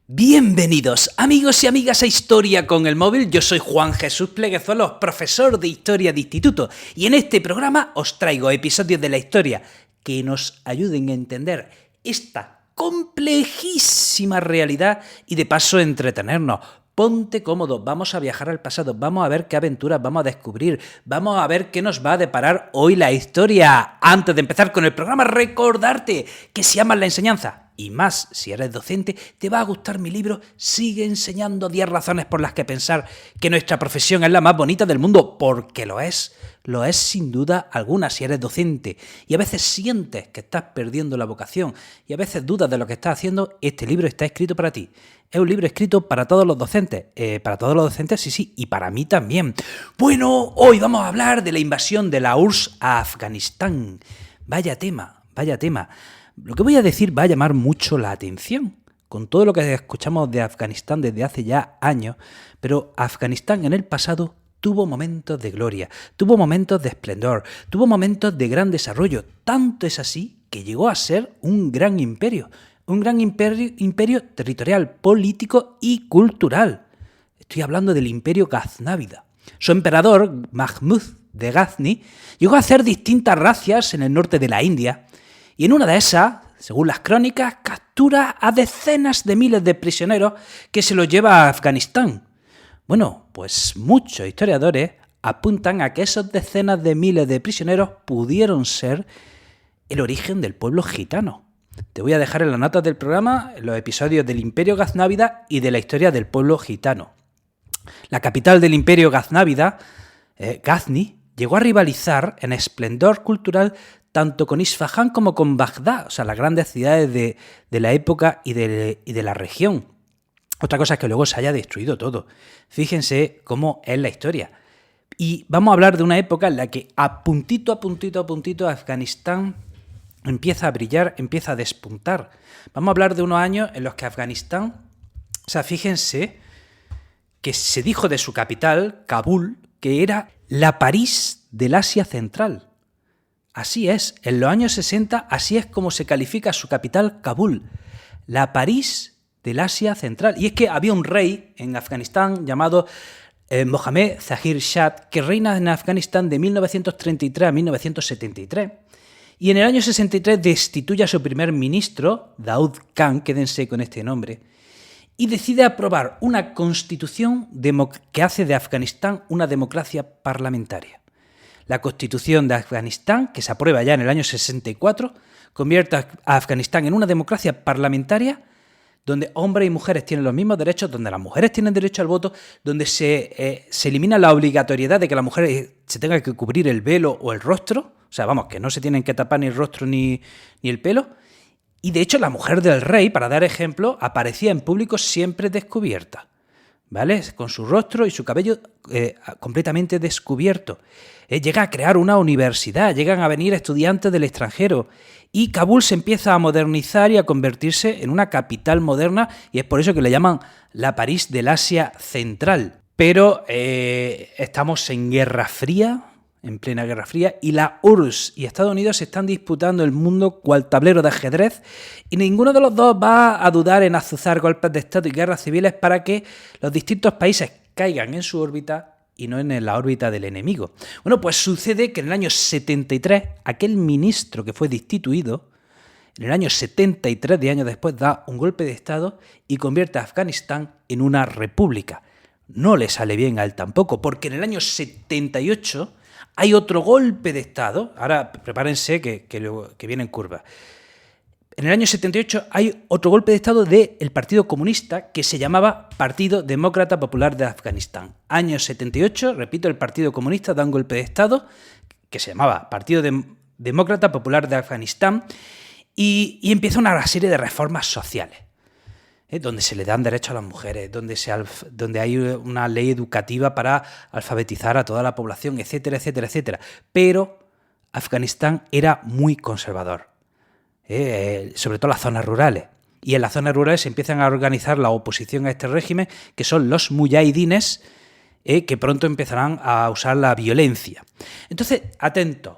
Bienvenidos amigos y amigas a Historia con el Móvil. Yo soy Juan Jesús Pleguezuelos, profesor de Historia de Instituto, y en este programa os traigo episodios de la historia que nos ayuden a entender esta complejísima realidad y de paso entretenernos. Ponte cómodo, vamos a viajar al pasado, vamos a ver qué aventuras vamos a descubrir, vamos a ver qué nos va a deparar hoy la historia. Antes de empezar con el programa, recordarte que si amas la enseñanza, y más si eres docente, te va a gustar mi libro Sigue enseñando 10 razones por las que pensar que nuestra profesión es la más bonita del mundo, porque lo es sin duda alguna si eres docente y a veces sientes que estás perdiendo la vocación y a veces dudas de lo que estás haciendo. Este libro está escrito para ti. Es un libro escrito para todos los docentes. Para todos los docentes, sí, y para mí también. Bueno, hoy vamos a hablar de la invasión de la URSS a Afganistán. Vaya tema. Lo que voy a decir va a llamar mucho la atención, con todo lo que escuchamos de Afganistán desde hace ya años, pero Afganistán en el pasado tuvo momentos de gloria, tuvo momentos de esplendor, tuvo momentos de gran desarrollo. Tanto es así que llegó a ser un gran imperio territorial, político y cultural. Estoy hablando del imperio gaznávida. Su emperador, Mahmud de Ghazni, llegó a hacer distintas razzias en el norte de la India, y en una de esas, según las crónicas, captura a decenas de miles de prisioneros que se los lleva a Afganistán. Bueno, pues muchos historiadores apuntan a que esos decenas de miles de prisioneros pudieron ser el origen del pueblo gitano. Te voy a dejar en las notas del programa los episodios del Imperio Gaznávida y de la historia del pueblo gitano. La capital del Imperio Gaznávida, Ghazni, llegó a rivalizar en esplendor cultural tanto con Isfahán como con Bagdad, o sea, las grandes ciudades de la época y de la región. Otra cosa es que luego se haya destruido todo. Fíjense cómo es la historia. Y vamos a hablar de una época en la que a puntito, Afganistán empieza a brillar, empieza a despuntar. Vamos a hablar de unos años en los que Afganistán, o sea, fíjense que se dijo de su capital, Kabul, que era la París del Asia Central. Así es, en los años 60 así es como se califica su capital, Kabul, la París del Asia Central. Y es que había un rey en Afganistán llamado Mohammad Zahir Shah, que reina en Afganistán de 1933 a 1973. Y en el año 63 destituye a su primer ministro, Daud Khan, quédense con este nombre, y decide aprobar una constitución que hace de Afganistán una democracia parlamentaria. La Constitución de Afganistán, que se aprueba ya en el año 64, convierte a Afganistán en una democracia parlamentaria donde hombres y mujeres tienen los mismos derechos, donde las mujeres tienen derecho al voto, donde se elimina la obligatoriedad de que la mujer se tenga que cubrir el velo o el rostro, o sea, vamos, que no se tienen que tapar ni el rostro ni el pelo. Y de hecho la mujer del rey, para dar ejemplo, aparecía en público siempre descubierta, ¿vale? Con su rostro y su cabello completamente descubierto. Llega a crear una universidad, llegan a venir estudiantes del extranjero y Kabul se empieza a modernizar y a convertirse en una capital moderna, y es por eso que le llaman la París del Asia Central. Pero estamos en Guerra Fría, en plena Guerra Fría, y la URSS y Estados Unidos se están disputando el mundo cual tablero de ajedrez, y ninguno de los dos va a dudar en azuzar golpes de Estado y guerras civiles para que los distintos países caigan en su órbita y no en la órbita del enemigo. Bueno, pues sucede que en el año 73, aquel ministro que fue destituido, en el año 73, 10 años después, da un golpe de Estado y convierte a Afganistán en una república. No le sale bien a él tampoco, porque en el año 78 hay otro golpe de Estado. Ahora prepárense que viene en curva. En el año 78 hay otro golpe de Estado del Partido Comunista que se llamaba Partido Demócrata Popular de Afganistán. Año 78, repito, el Partido Comunista da un golpe de Estado que se llamaba Partido Demócrata Popular de Afganistán y empieza una serie de reformas sociales, donde se le dan derechos a las mujeres, donde hay una ley educativa para alfabetizar a toda la población, etcétera, etcétera, etcétera. Pero Afganistán era muy conservador. Sobre todo las zonas rurales. Y en las zonas rurales se empiezan a organizar la oposición a este régimen, que son los muyahidines, que pronto empezarán a usar la violencia. Entonces, atentos,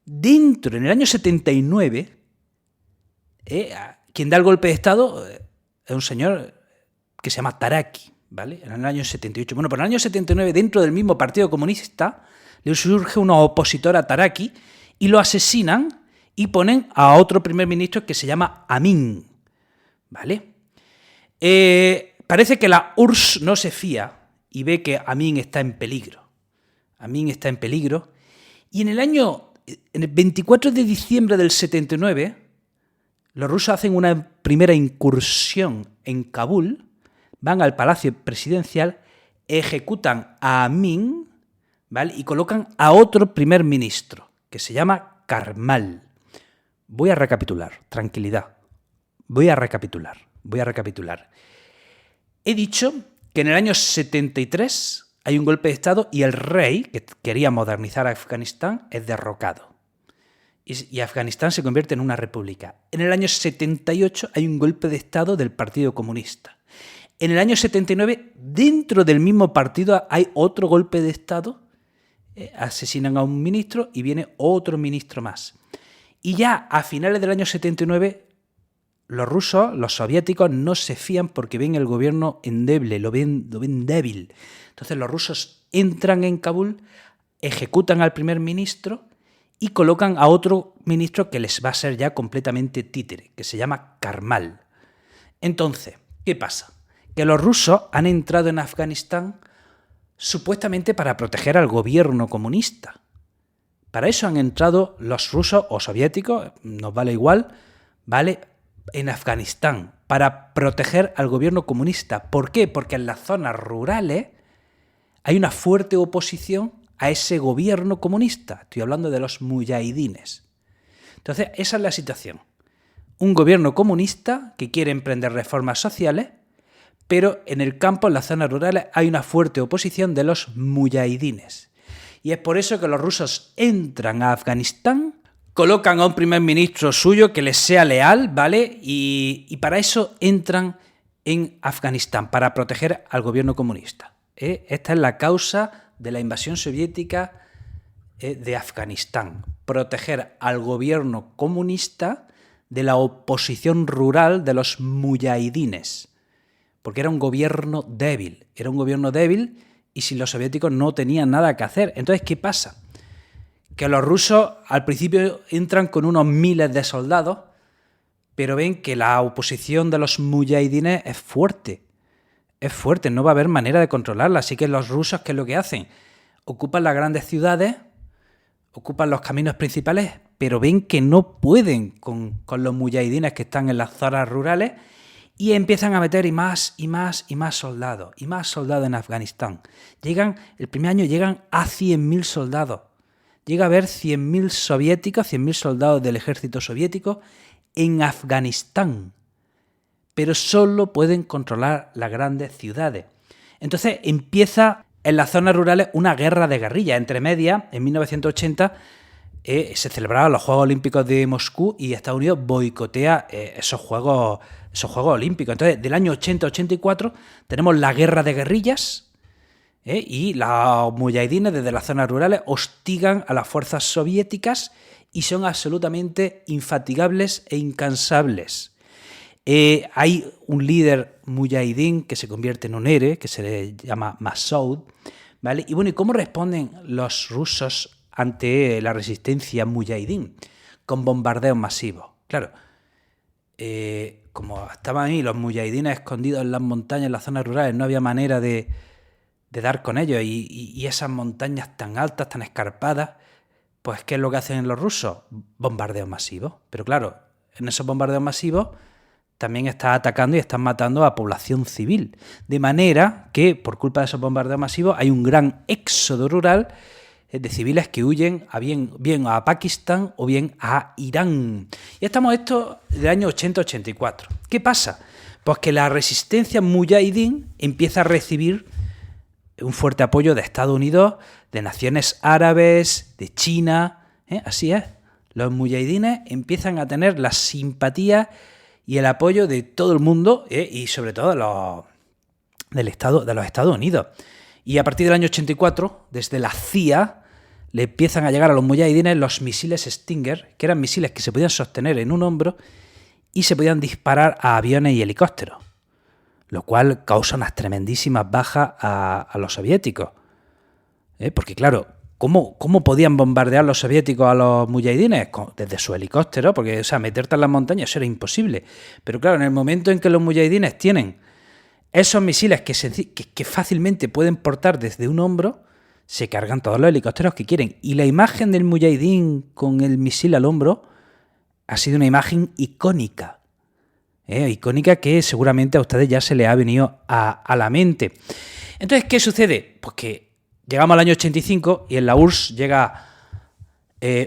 en el año 79, quien da el golpe de Estado es un señor que se llama Taraki, ¿vale? En el año 78. Bueno, por el año 79, dentro del mismo Partido Comunista, le surge un opositor a Taraki y lo asesinan y ponen a otro primer ministro que se llama Amin, ¿vale? Parece que la URSS no se fía y ve que Amin está en peligro. Amin está en peligro. Y en el 24 de diciembre del 79, los rusos hacen una primera incursión en Kabul, van al palacio presidencial, ejecutan a Amin, ¿vale? Y colocan a otro primer ministro, que se llama Karmal. Voy a recapitular, tranquilidad. Voy a recapitular. He dicho que en el año 73 hay un golpe de Estado y el rey, que quería modernizar Afganistán, es derrocado. Y Afganistán se convierte en una república. En el año 78 hay un golpe de Estado del Partido Comunista. En el año 79, dentro del mismo partido, hay otro golpe de Estado. Asesinan a un ministro y viene otro ministro más. Y ya a finales del año 79, los rusos, los soviéticos, no se fían porque ven el gobierno endeble, lo ven débil. Entonces los rusos entran en Kabul, ejecutan al primer ministro y colocan a otro ministro que les va a ser ya completamente títere, que se llama Karmal. Entonces, ¿qué pasa? Que los rusos han entrado en Afganistán supuestamente para proteger al gobierno comunista. Para eso han entrado los rusos o soviéticos, nos vale igual, ¿vale?, en Afganistán, para proteger al gobierno comunista. ¿Por qué? Porque en las zonas rurales hay una fuerte oposición a ese gobierno comunista. Estoy hablando de los mujahidines. Entonces, esa es la situación. Un gobierno comunista que quiere emprender reformas sociales, pero en el campo, en las zonas rurales, hay una fuerte oposición de los mujahidines. Y es por eso que los rusos entran a Afganistán, colocan a un primer ministro suyo que les sea leal, ¿vale? Y para eso entran en Afganistán, para proteger al gobierno comunista. Esta es la causa de la invasión soviética de Afganistán. Proteger al gobierno comunista de la oposición rural de los mujahidines. Porque era un gobierno débil. Y si los soviéticos no tenían nada que hacer. Entonces, ¿qué pasa? Que los rusos al principio entran con unos miles de soldados, pero ven que la oposición de los mujahidines es fuerte, no va a haber manera de controlarla. Así que los rusos, ¿qué es lo que hacen? Ocupan las grandes ciudades, ocupan los caminos principales, pero ven que no pueden con los mujahidines que están en las zonas rurales y empiezan a meter y más soldados en Afganistán. El primer año llegan a 100.000 soldados. Llega a haber 100.000 soviéticos, 100.000 soldados del ejército soviético en Afganistán, pero solo pueden controlar las grandes ciudades. Entonces empieza en las zonas rurales una guerra de guerrilla. Entre medias, en 1980, se celebraban los Juegos Olímpicos de Moscú y Estados Unidos boicotea esos Juegos Olímpicos. Entonces, del año 80-84 tenemos la guerra de guerrillas, y los mujahidines desde las zonas rurales hostigan a las fuerzas soviéticas y son absolutamente infatigables e incansables. Hay un líder mujahidín que se convierte en un héroe, que se le llama Masoud, ¿vale? Y bueno, ¿y cómo responden los rusos ante la resistencia mujahidín? Con bombardeos masivos. Claro, como estaban ahí los mujahidines escondidos en las montañas, en las zonas rurales, no había manera de dar con ellos, y esas montañas tan altas, tan escarpadas, pues ¿qué es lo que hacen los rusos? Bombardeos masivos. Pero claro, en esos bombardeos masivos también están atacando y están matando a población civil. De manera que, por culpa de esos bombardeos masivos, hay un gran éxodo rural de civiles que huyen bien a Pakistán o bien a Irán. Y estamos esto del año 80-84. ¿Qué pasa? Pues que la resistencia mujahidín empieza a recibir un fuerte apoyo de Estados Unidos, de naciones árabes, de China. Así es. Los mujahidines empiezan a tener la simpatía y el apoyo de todo el mundo, y sobre todo de los Estados Unidos. Y a partir del año 84, desde la CIA, le empiezan a llegar a los mujahidines los misiles Stinger, que eran misiles que se podían sostener en un hombro y se podían disparar a aviones y helicópteros. lo cual causa unas tremendísimas bajas a los soviéticos. Porque claro, ¿cómo podían bombardear los soviéticos a los mujahidines? Desde su helicóptero, porque meterte en las montañas eso era imposible. Pero claro, en el momento en que los mujahidines tienen esos misiles que fácilmente pueden portar desde un hombro, se cargan todos los helicópteros que quieren. Y la imagen del mujahidín con el misil al hombro ha sido una imagen icónica. Icónica que seguramente a ustedes ya se les ha venido a la mente. Entonces, ¿qué sucede? Pues que llegamos al año 85 y en la URSS llega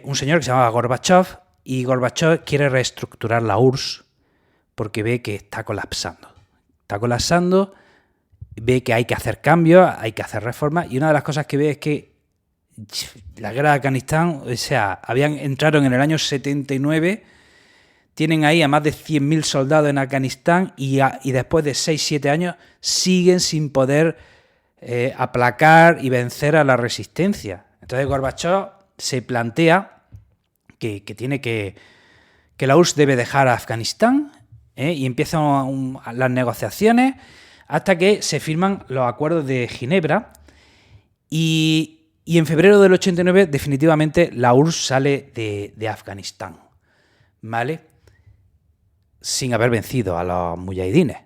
un señor que se llamaba Gorbachev, y Gorbachev quiere reestructurar la URSS porque ve que está colapsando. Ve que hay que hacer cambios, hay que hacer reformas, y una de las cosas que ve es que la guerra de Afganistán, entraron en el año 79, tienen ahí a más de 100.000 soldados en Afganistán y después de 6-7 años siguen sin poder aplacar y vencer a la resistencia. Entonces Gorbachev se plantea que la URSS debe dejar a Afganistán, y empiezan las negociaciones hasta que se firman los acuerdos de Ginebra y en febrero del 89 definitivamente la URSS sale de Afganistán, ¿vale? Sin haber vencido a los mujahidines.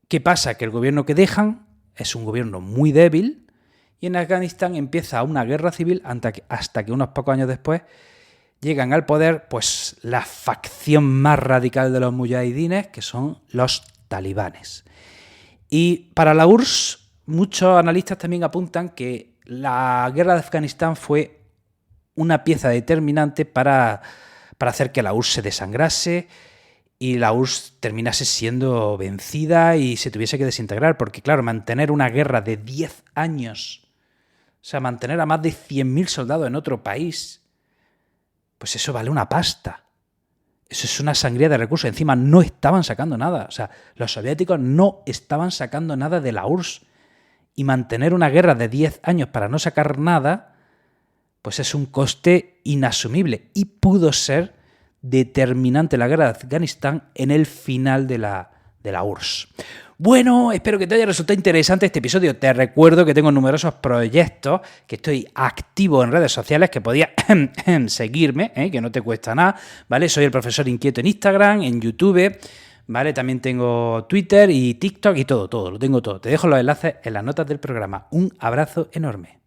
¿Qué pasa? Que el gobierno que dejan es un gobierno muy débil y en Afganistán empieza una guerra civil hasta que unos pocos años después llegan al poder pues la facción más radical de los mujahidines, que son los talibanes. Y para la URSS, muchos analistas también apuntan que la guerra de Afganistán fue una pieza determinante para hacer que la URSS se desangrase y la URSS terminase siendo vencida y se tuviese que desintegrar. Porque, claro, mantener una guerra de 10 años, mantener a más de 100.000 soldados en otro país, pues eso vale una pasta. Eso es una sangría de recursos. Encima no estaban sacando nada. Los soviéticos no estaban sacando nada de la URSS. Y mantener una guerra de 10 años para no sacar nada, pues es un coste inasumible. Y pudo ser determinante la guerra de Afganistán en el final de la URSS. Bueno, espero que te haya resultado interesante este episodio. Te recuerdo que tengo numerosos proyectos, que estoy activo en redes sociales, que podías seguirme, que no te cuesta nada, ¿vale? Soy el profesor inquieto en Instagram, en YouTube, ¿vale? También tengo Twitter y TikTok y todo, lo tengo todo. Te dejo los enlaces en las notas del programa. Un abrazo enorme.